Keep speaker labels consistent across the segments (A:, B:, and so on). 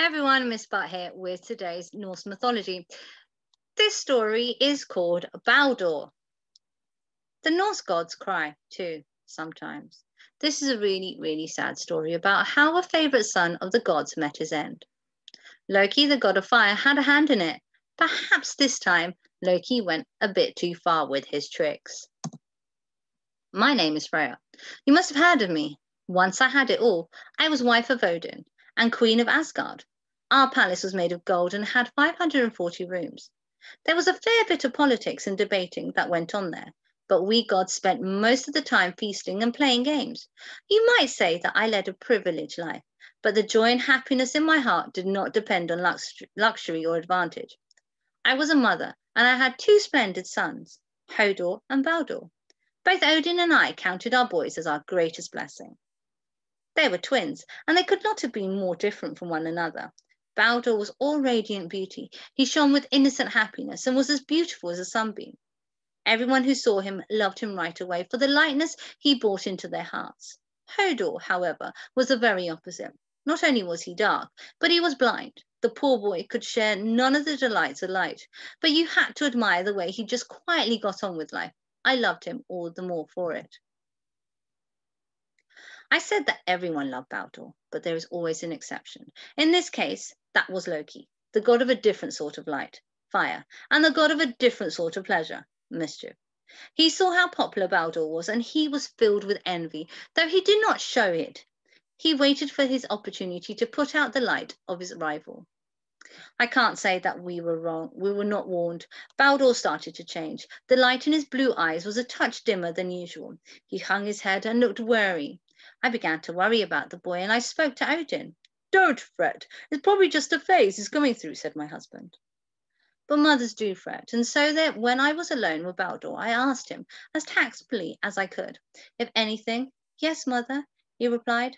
A: Hey everyone, Miss Butt here with today's Norse mythology. This story is called Baldur. The Norse gods cry too, sometimes. This is a really sad story about how a favourite son of the gods met his end. Loki, the god of fire, had a hand in it. Perhaps this time Loki went a bit too far with his tricks. My name is Freya. You must have heard of me. Once I had it all. I was wife of Odin and queen of Asgard. Our palace was made of gold and had 540 rooms. There was a fair bit of politics and debating that went on there, but we gods spent most of the time feasting and playing games. You might say that I led a privileged life, but the joy and happiness in my heart did not depend on luxury or advantage. I was a mother, and I had two splendid sons, Hodor and Baldur. Both Odin and I counted our boys as our greatest blessing. They were twins, and they could not have been more different from one another. Baldur was all radiant beauty. He shone with innocent happiness and was as beautiful as a sunbeam. Everyone who saw him loved him right away for the lightness he brought into their hearts. Hodor, however, was the very opposite. Not only was he dark, but he was blind. The poor boy could share none of the delights of light, but you had to admire the way he just quietly got on with life. I loved him all the more for it. I said that everyone loved Baldur, but there is always an exception. In this case, that was Loki, the god of a different sort of light, fire, and the god of a different sort of pleasure, mischief. He saw how popular Baldur was, and he was filled with envy, though he did not show it. He waited for his opportunity to put out the light of his rival. I can't say that we were wrong. We were not warned. Baldur started to change. The light in his blue eyes was a touch dimmer than usual. He hung his head and looked wary. I began to worry about the boy, and I spoke to Odin. "Don't fret. It's probably just a phase he's going through," said my husband. But mothers do fret, and so that when I was alone with Baldur, I asked him, as tactfully as I could, if anything. "Yes, mother," he replied.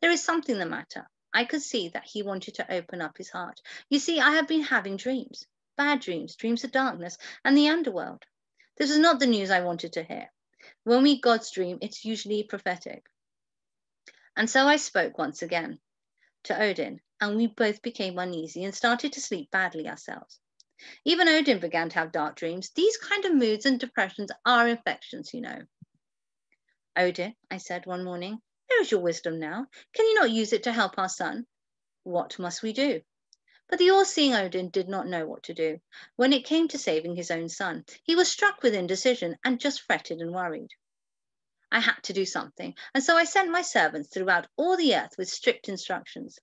A: "There is something the matter." I could see that he wanted to open up his heart. "You see, I have been having dreams, bad dreams, dreams of darkness and the underworld." This was not the news I wanted to hear. When we gods dream, it's usually prophetic. And so I spoke once again to Odin, and we both became uneasy and started to sleep badly ourselves. Even Odin began to have dark dreams. These kind of moods and depressions are infections, you know. "Odin," I said one morning, "where is your wisdom now? Can you not use it to help our son? What must we do?" But the all-seeing Odin did not know what to do. When it came to saving his own son, he was struck with indecision and just fretted and worried. I had to do something, and so I sent my servants throughout all the earth with strict instructions.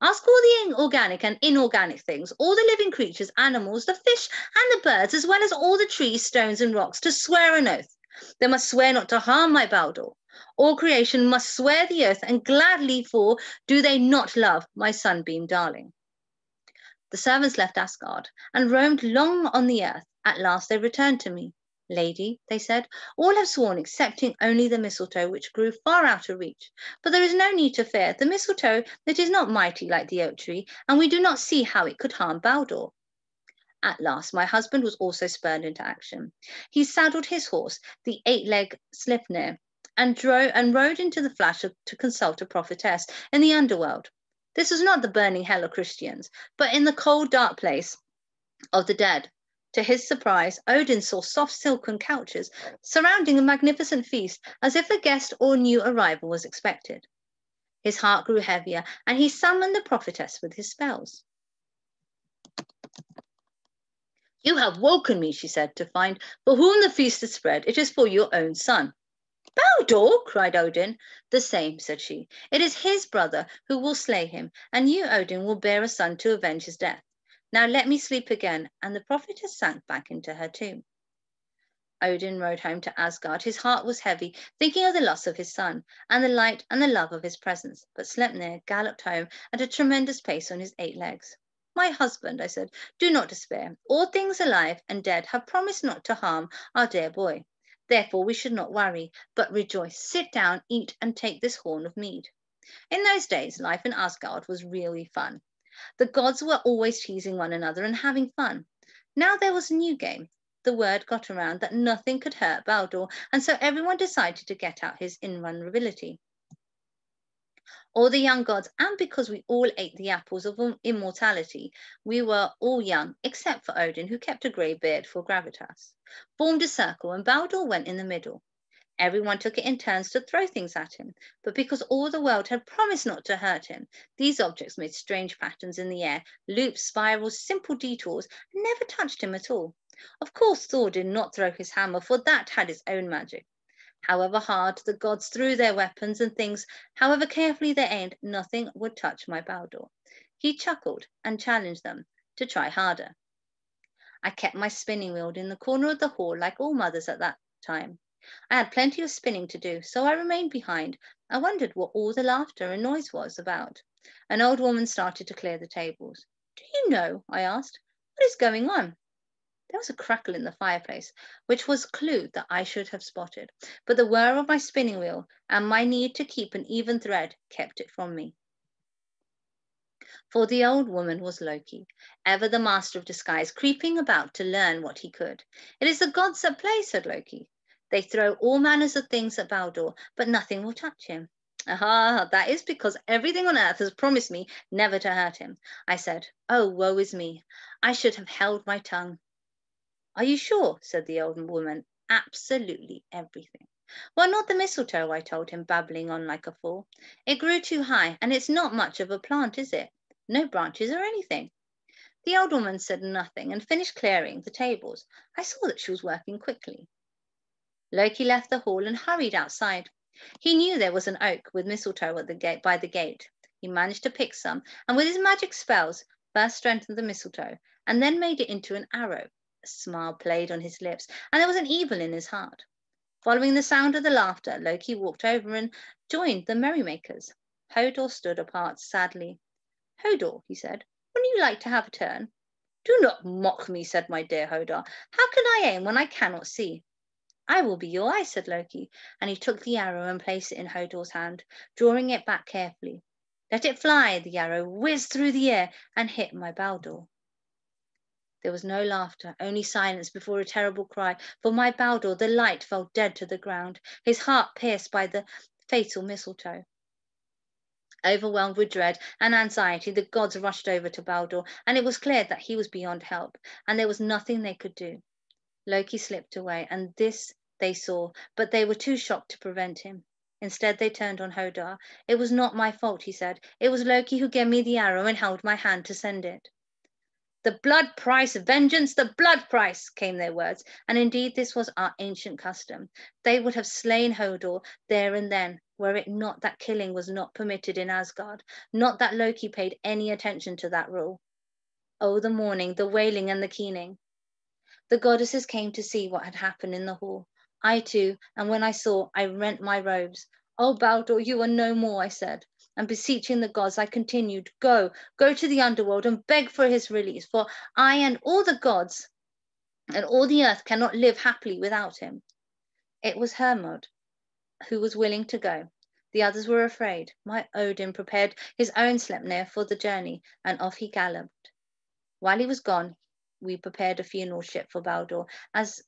A: "Ask all the organic and inorganic things, all the living creatures, animals, the fish and the birds, as well as all the trees, stones and rocks, to swear an oath. They must swear not to harm my Baldur. All creation must swear the oath and gladly, for do they not love my sunbeam darling?" The servants left Asgard and roamed long on the earth. At last they returned to me. "Lady," they said, "all have sworn excepting only the mistletoe, which grew far out of reach. But there is no need to fear. The mistletoe that is not mighty like the oak tree, and we do not see how it could harm Baldur." At last my husband was also spurred into action. He saddled his horse, the eight-legged Sleipnir, and rode into the flash to consult a prophetess in the underworld. This was not the burning hell of Christians, but in the cold, dark place of the dead. To his surprise, Odin saw soft silken couches surrounding a magnificent feast, as if a guest or new arrival was expected. His heart grew heavier, and he summoned the prophetess with his spells. "You have woken me," she said, "to find for whom the feast is spread. It is for your own son." "Baldur!" cried Odin. "The same," said she. "It is his brother who will slay him, and you, Odin, will bear a son to avenge his death. Now let me sleep again." And the prophetess sank back into her tomb. Odin rode home to Asgard. His heart was heavy, thinking of the loss of his son, and the light and the love of his presence. But Sleipnir galloped home at a tremendous pace on his 8 legs. "My husband," I said, "do not despair. All things alive and dead have promised not to harm our dear boy. Therefore we should not worry, but rejoice. Sit down, eat, and take this horn of mead." In those days, life in Asgard was really fun. The gods were always teasing one another and having fun. Now there was a new game. The word got around that nothing could hurt Baldur, and so everyone decided to get out his invulnerability. All the young gods, and because we all ate the apples of immortality, we were all young, except for Odin, who kept a grey beard for gravitas, formed a circle, and Baldur went in the middle. Everyone took it in turns to throw things at him, but because all the world had promised not to hurt him, these objects made strange patterns in the air, loops, spirals, simple detours, and never touched him at all. Of course, Thor did not throw his hammer, for that had its own magic. However hard the gods threw their weapons and things, however carefully they aimed, nothing would touch my Baldur. He chuckled and challenged them to try harder. I kept my spinning wheel in the corner of the hall like all mothers at that time. I had plenty of spinning to do, so I remained behind. I wondered what all the laughter and noise was about. An old woman started to clear the tables. "Do you know," I asked, "what is going on?" There was a crackle in the fireplace, which was a clue that I should have spotted, but the whir of my spinning wheel and my need to keep an even thread kept it from me. For the old woman was Loki, ever the master of disguise, creeping about to learn what he could. "It is the gods at play," said Loki. "They throw all manners of things at Baldur, but nothing will touch him." "Aha, that is because everything on earth has promised me never to hurt him," I said. "Oh, woe is me. I should have held my tongue." "Are you sure?" said the old woman. "Absolutely everything." "Well, not the mistletoe," I told him, babbling on like a fool. "It grew too high, and it's not much of a plant, is it? No branches or anything." The old woman said nothing and finished clearing the tables. I saw that she was working quickly. Loki left the hall and hurried outside. He knew there was an oak with mistletoe at the gate by the gate. He managed to pick some, and with his magic spells, first strengthened the mistletoe, and then made it into an arrow. A smile played on his lips, and there was an evil in his heart. Following the sound of the laughter, Loki walked over and joined the merrymakers. Hodor stood apart sadly. "Hodor," he said, "wouldn't you like to have a turn?" "Do not mock me," said my dear Hodor. "How can I aim when I cannot see?" "I will be your eye," said Loki, and he took the arrow and placed it in Hodor's hand, drawing it back carefully. "Let it fly!" The arrow whizzed through the air and hit my Baldur. There was no laughter, only silence before a terrible cry. For my Baldur, the light fell dead to the ground, his heart pierced by the fatal mistletoe. Overwhelmed with dread and anxiety, the gods rushed over to Baldur, and it was clear that he was beyond help, and there was nothing they could do. Loki slipped away, and this they saw, but they were too shocked to prevent him. Instead, they turned on Hodor. "It was not my fault," he said. "It was Loki who gave me the arrow and held my hand to send it." "The blood price, vengeance, the blood price," came their words, and indeed this was our ancient custom. They would have slain Hodor there and then, were it not that killing was not permitted in Asgard, not that Loki paid any attention to that rule. Oh, the mourning, the wailing, and the keening. The goddesses came to see what had happened in the hall. I too, and when I saw, I rent my robes. "Oh, Baldur, you are no more," I said, and beseeching the gods, I continued, go to the underworld and beg for his release, for I and all the gods and all the earth cannot live happily without him." It was Hermod who was willing to go. The others were afraid. My Odin prepared his own Sleipnir for the journey, and off he galloped. While he was gone, we prepared a funeral ship for Baldur, as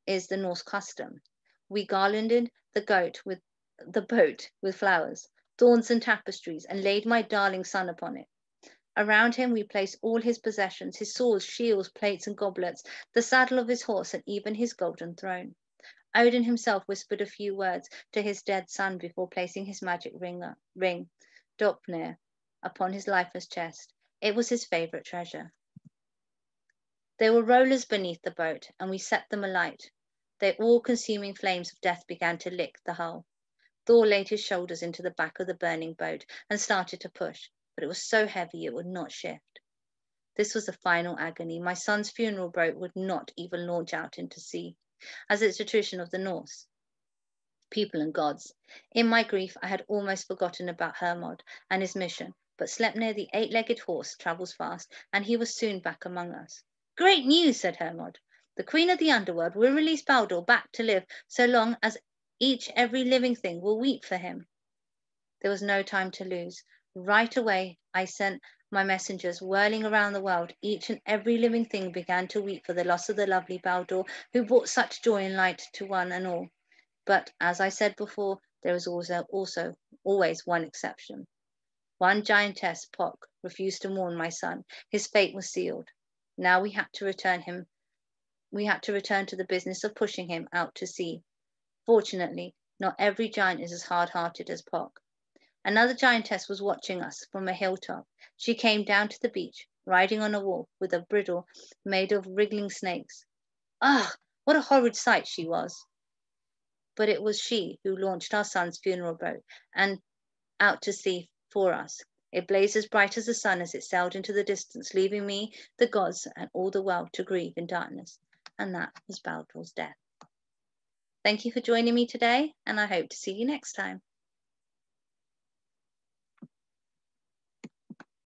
A: is the Norse custom. We garlanded the boat with flowers, thorns, and tapestries, and laid my darling son upon it. Around him we placed all his possessions, his swords, shields, plates, and goblets, the saddle of his horse, and even his golden throne. Odin himself whispered a few words to his dead son before placing his magic ring, Dopnir, upon his lifeless chest. It was his favorite treasure. There were rollers beneath the boat, and we set them alight. The all-consuming flames of death began to lick the hull. Thor laid his shoulders into the back of the burning boat and started to push, but it was so heavy it would not shift. This was the final agony. My son's funeral boat would not even launch out into sea, as it's a tradition of the Norse people and gods. In my grief, I had almost forgotten about Hermod and his mission, but Sleipnir, the eight-legged horse, travels fast, and he was soon back among us. "Great news," said Hermod. "The queen of the underworld will release Baldur back to live so long as every living thing will weep for him." There was no time to lose. Right away, I sent my messengers whirling around the world. Each and every living thing began to weep for the loss of the lovely Baldur, who brought such joy and light to one and all. But as I said before, there is also always one exception. One giantess, Pok, refused to mourn my son. His fate was sealed. Now we had to return to the business of pushing him out to sea. Fortunately, not every giant is as hard-hearted as Pok. Another giantess was watching us from a hilltop. She came down to the beach, riding on a wolf with a bridle made of wriggling snakes. Ah, what a horrid sight she was! But it was she who launched our son's funeral boat and out to sea for us. It blazed as bright as the sun as it sailed into the distance, leaving me, the gods, and all the world to grieve in darkness. And that was Baldur's death. Thank you for joining me today, and I hope to see you next time.